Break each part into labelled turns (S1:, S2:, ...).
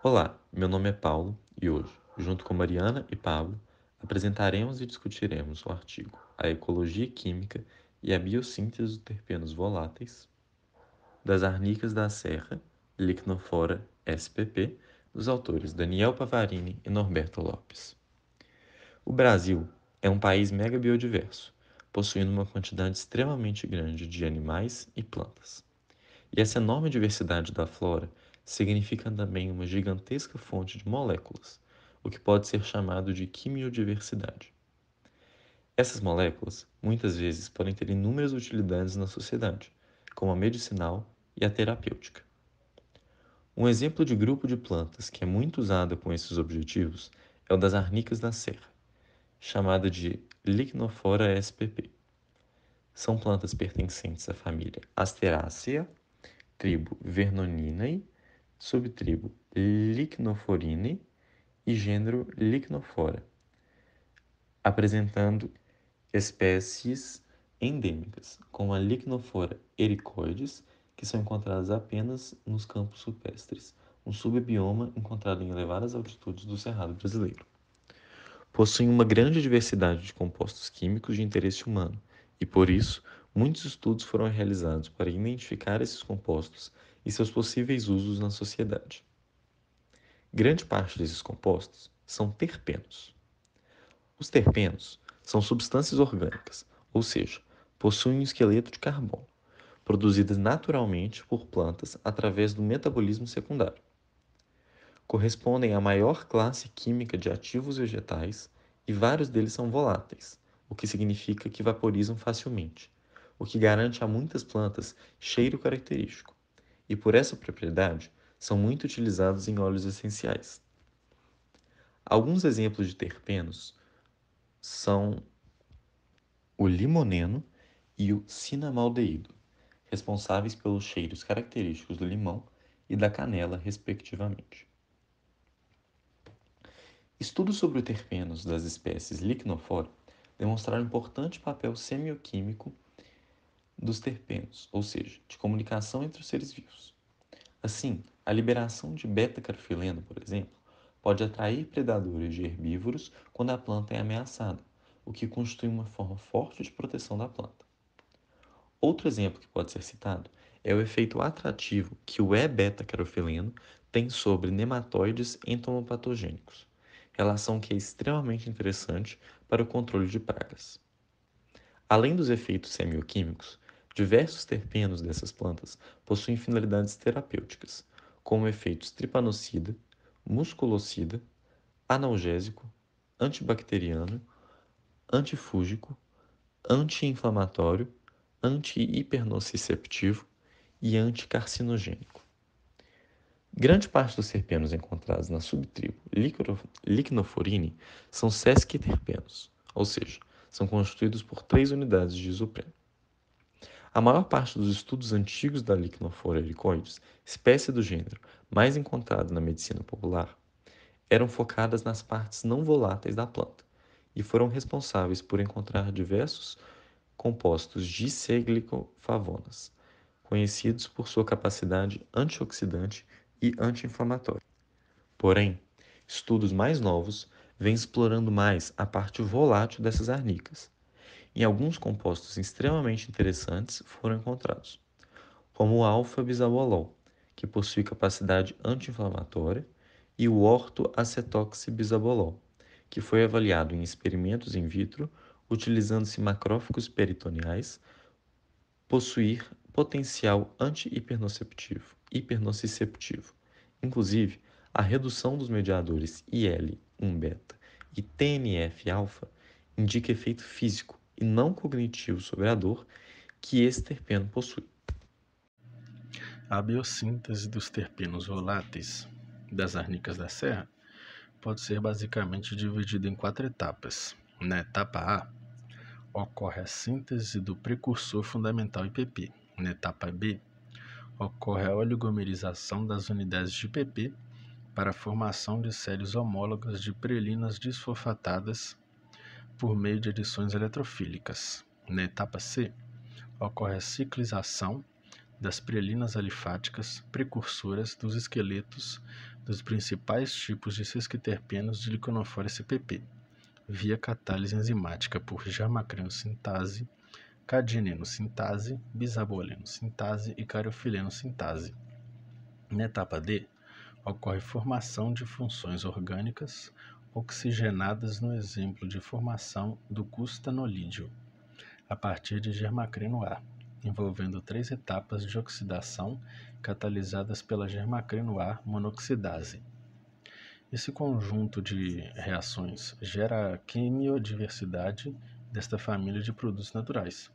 S1: Olá, meu nome é Paulo e hoje, junto com Mariana e Pablo, apresentaremos e discutiremos o artigo A Ecologia Química e a Biossíntese dos Terpenos Voláteis das Arnicas da Serra, Lignofora spp, dos autores Daniel Pavarini e Norberto Lopes. O Brasil é um país mega biodiverso, possuindo uma quantidade extremamente grande de animais e plantas. E essa enorme diversidade da flora significa também uma gigantesca fonte de moléculas, o que pode ser chamado de quimiodiversidade. Essas moléculas, muitas vezes, podem ter inúmeras utilidades na sociedade, como a medicinal e a terapêutica. Um exemplo de grupo de plantas que é muito usado com esses objetivos é o das arnicas da serra, chamada de Lignofora spp. São plantas pertencentes à família Asteraceae, tribo Vernoninae, subtribo Lycnophorinae e gênero Lycnophora, apresentando espécies endêmicas, como a Lycnophora ericoides, que são encontradas apenas nos campos rupestres, um subbioma encontrado em elevadas altitudes do Cerrado brasileiro. Possuem uma grande diversidade de compostos químicos de interesse humano e, por isso, muitos estudos foram realizados para identificar esses compostos e seus possíveis usos na sociedade. Grande parte desses compostos são terpenos. Os terpenos são substâncias orgânicas, ou seja, possuem um esqueleto de carbono, produzidas naturalmente por plantas através do metabolismo secundário. Correspondem à maior classe química de ativos vegetais e vários deles são voláteis, o que significa que vaporizam facilmente, o que garante a muitas plantas cheiro característico, e por essa propriedade são muito utilizados em óleos essenciais. Alguns exemplos de terpenos são o limoneno e o cinamaldeído, responsáveis pelos cheiros característicos do limão e da canela, respectivamente. Estudos sobre os terpenos das espécies Lichnophora demonstraram um importante papel semioquímico dos terpenos, ou seja, de comunicação entre os seres vivos. Assim, a liberação de beta-carofileno, por exemplo, pode atrair predadores de herbívoros quando a planta é ameaçada, o que constitui uma forma forte de proteção da planta. Outro exemplo que pode ser citado é o efeito atrativo que o E-beta-carofileno tem sobre nematóides entomopatogênicos, relação que é extremamente interessante para o controle de pragas. Além dos efeitos semioquímicos, diversos terpenos dessas plantas possuem finalidades terapêuticas, como efeitos tripanocida, musculocida, analgésico, antibacteriano, antifúngico, anti-inflamatório, anti-hipernociceptivo e anticarcinogênico. Grande parte dos terpenos encontrados na subtribo Lichnophorinae são sesquiterpenos, ou seja, são constituídos por 3 unidades de isopreno. A maior parte dos estudos antigos da Lichnophora ericoides, espécie do gênero mais encontrada na medicina popular, eram focadas nas partes não voláteis da planta e foram responsáveis por encontrar diversos compostos diceglifavonas, conhecidos por sua capacidade antioxidante e anti-inflamatória. Porém, estudos mais novos vêm explorando mais a parte volátil dessas arnicas, e alguns compostos extremamente interessantes foram encontrados, como o alfa-bisabolol, que possui capacidade anti-inflamatória, e o orto-acetoxi-bisabolol, que foi avaliado em experimentos in vitro utilizando-se macrófagos peritoneais, possuir potencial anti-hipernociceptivo. Inclusive, a redução dos mediadores IL-1-beta e TNF-alfa indica efeito físico e não cognitivo sobre a dor que esse terpeno possui.
S2: A biossíntese dos terpenos voláteis das arnicas da serra pode ser basicamente dividida em 4 etapas. Na etapa A, ocorre a síntese do precursor fundamental IPP. Na etapa B, ocorre a oligomerização das unidades de IPP para a formação de séries homólogas de prelinas disfosfatadas por meio de adições eletrofílicas. Na etapa C, ocorre a ciclização das prelinas alifáticas precursoras dos esqueletos dos principais tipos de sesquiterpenos de Liconofora spp, via catálise enzimática por germacreno-sintase, cadineno-sintase, bisaboleno-sintase e cariofileno-sintase. Na etapa D, ocorre formação de funções orgânicas oxigenadas no exemplo de formação do custanolídeo, a partir de germacreno A, envolvendo 3 etapas de oxidação catalisadas pela germacreno A monoxidase. Esse conjunto de reações gera a quimiodiversidade desta família de produtos naturais.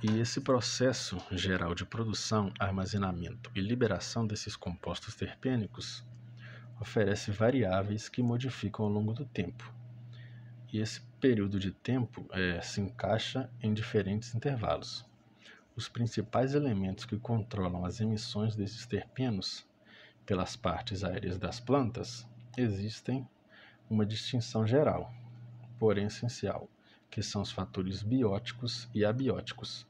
S2: E esse processo geral de produção, armazenamento e liberação desses compostos terpênicos oferece variáveis que modificam ao longo do tempo. E esse período de tempo se encaixa em diferentes intervalos. Os principais elementos que controlam as emissões desses terpenos pelas partes aéreas das plantas, existem uma distinção geral, porém essencial, que são os fatores bióticos e abióticos.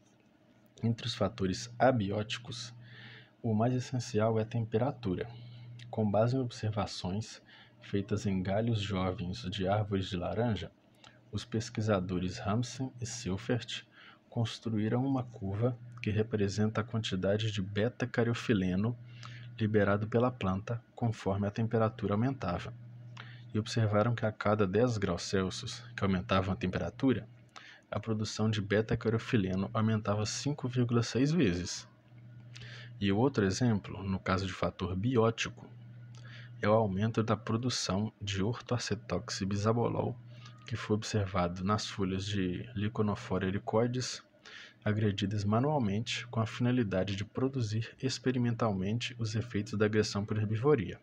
S2: Entre os fatores abióticos, o mais essencial é a temperatura. Com base em observações feitas em galhos jovens de árvores de laranja, os pesquisadores Ramsden e Seufert construíram uma curva que representa a quantidade de beta-cariofileno liberado pela planta conforme a temperatura aumentava, e observaram que a cada 10 graus Celsius que aumentavam a temperatura, a produção de beta-cariofileno aumentava 5,6 vezes. E o outro exemplo, no caso de fator biótico, é o aumento da produção de ortoacetoxibisabolol, que foi observado nas folhas de Liconofora ericoides, agredidas manualmente com a finalidade de produzir experimentalmente os efeitos da agressão por herbivoria.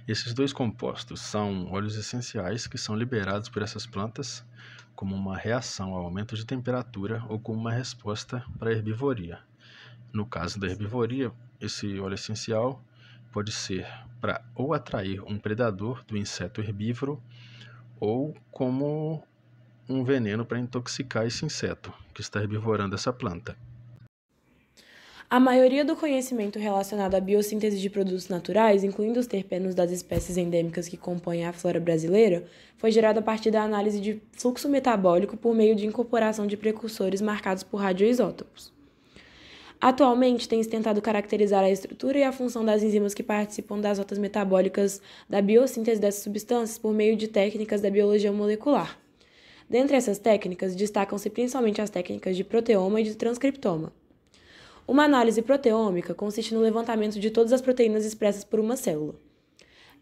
S2: Esses 2 compostos são óleos essenciais que são liberados por essas plantas como uma reação ao aumento de temperatura ou como uma resposta para a herbivoria. No caso da herbivoria, esse óleo essencial pode ser para ou atrair um predador do inseto herbívoro ou como um veneno para intoxicar esse inseto que está herbivorando essa planta.
S3: A maioria do conhecimento relacionado à biossíntese de produtos naturais, incluindo os terpenos das espécies endêmicas que compõem a flora brasileira, foi gerado a partir da análise de fluxo metabólico por meio de incorporação de precursores marcados por radioisótopos. Atualmente, tem-se tentado caracterizar a estrutura e a função das enzimas que participam das rotas metabólicas da biossíntese dessas substâncias por meio de técnicas da biologia molecular. Dentre essas técnicas, destacam-se principalmente as técnicas de proteoma e de transcriptoma. Uma análise proteômica consiste no levantamento de todas as proteínas expressas por uma célula.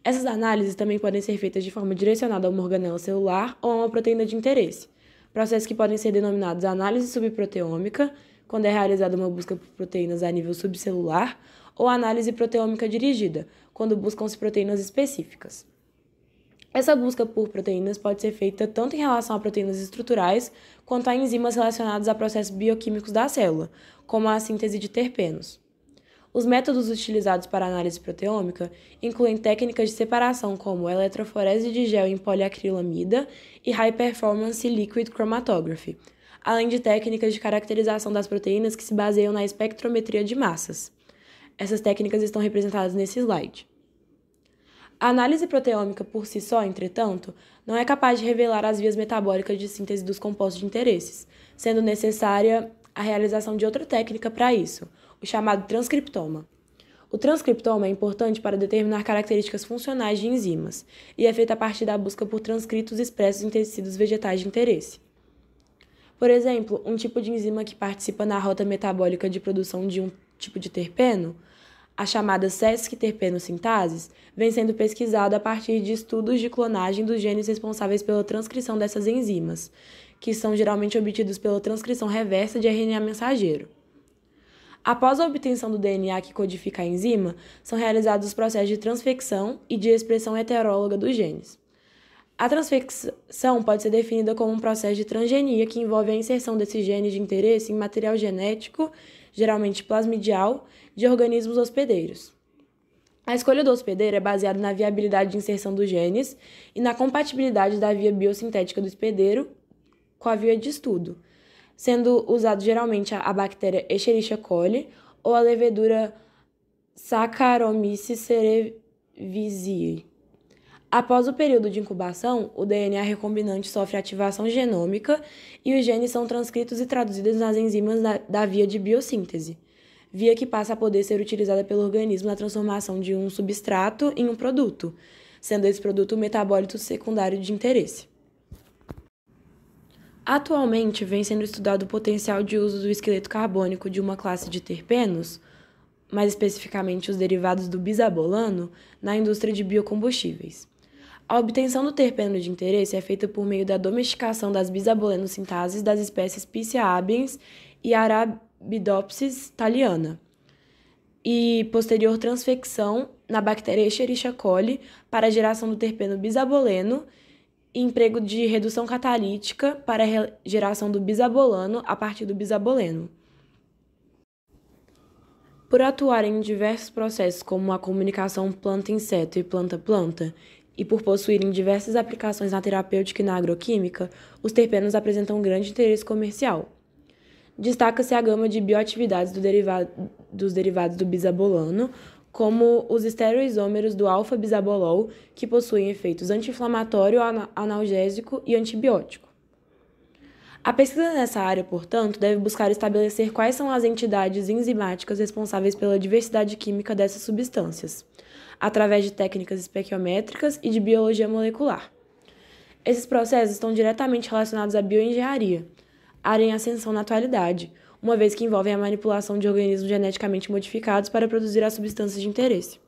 S3: Essas análises também podem ser feitas de forma direcionada a uma organela celular ou a uma proteína de interesse, processos que podem ser denominados análise subproteômica, quando é realizada uma busca por proteínas a nível subcelular, ou análise proteômica dirigida, quando buscam-se proteínas específicas. Essa busca por proteínas pode ser feita tanto em relação a proteínas estruturais quanto a enzimas relacionadas a processos bioquímicos da célula, como a síntese de terpenos. Os métodos utilizados para a análise proteômica incluem técnicas de separação como eletroforese de gel em poliacrilamida e High Performance Liquid Chromatography, além de técnicas de caracterização das proteínas que se baseiam na espectrometria de massas. Essas técnicas estão representadas nesse slide. A análise proteômica por si só, entretanto, não é capaz de revelar as vias metabólicas de síntese dos compostos de interesses, sendo necessária a realização de outra técnica para isso, o chamado transcriptoma. O transcriptoma é importante para determinar características funcionais de enzimas e é feito a partir da busca por transcritos expressos em tecidos vegetais de interesse. Por exemplo, um tipo de enzima que participa na rota metabólica de produção de um tipo de terpeno, a chamada sesquiterpenossintases, vem sendo pesquisada a partir de estudos de clonagem dos genes responsáveis pela transcrição dessas enzimas, que são geralmente obtidos pela transcrição reversa de RNA mensageiro. Após a obtenção do DNA que codifica a enzima, são realizados os processos de transfecção e de expressão heteróloga dos genes. A transfecção pode ser definida como um processo de transgenia que envolve a inserção desses genes de interesse em material genético, geralmente plasmidial, de organismos hospedeiros. A escolha do hospedeiro é baseada na viabilidade de inserção dos genes e na compatibilidade da via biosintética do hospedeiro com a via de estudo. sendo usado geralmente a bactéria Escherichia coli ou a levedura Saccharomyces cerevisiae. Após o período de incubação, o DNA recombinante sofre ativação genômica e os genes são transcritos e traduzidos nas enzimas da via de biossíntese, via que passa a poder ser utilizada pelo organismo na transformação de um substrato em um produto, sendo esse produto o metabólito secundário de interesse. Atualmente, vem sendo estudado o potencial de uso do esqueleto carbônico de uma classe de terpenos, mais especificamente os derivados do bisabolano, na indústria de biocombustíveis. A obtenção do terpeno de interesse é feita por meio da domesticação das bisabolenosintases das espécies Picia abiens e Arabidopsis thaliana, e posterior transfecção na bactéria Escherichia coli para a geração do terpeno bisaboleno e emprego de redução catalítica para a geração do bisabolano a partir do bisaboleno. Por atuar em diversos processos como a comunicação planta-inseto e planta-planta, e por possuírem diversas aplicações na terapêutica e na agroquímica, os terpenos apresentam grande interesse comercial. Destaca-se a gama de bioatividades dos derivados do bisabolano, como os estereoisômeros do alfa-bisabolol, que possuem efeitos anti-inflamatório, analgésico e antibiótico. A pesquisa nessa área, portanto, deve buscar estabelecer quais são as entidades enzimáticas responsáveis pela diversidade química dessas substâncias, através de técnicas estequiométricas e de biologia molecular. Esses processos estão diretamente relacionados à bioengenharia, área em ascensão na atualidade, uma vez que envolvem a manipulação de organismos geneticamente modificados para produzir as substâncias de interesse.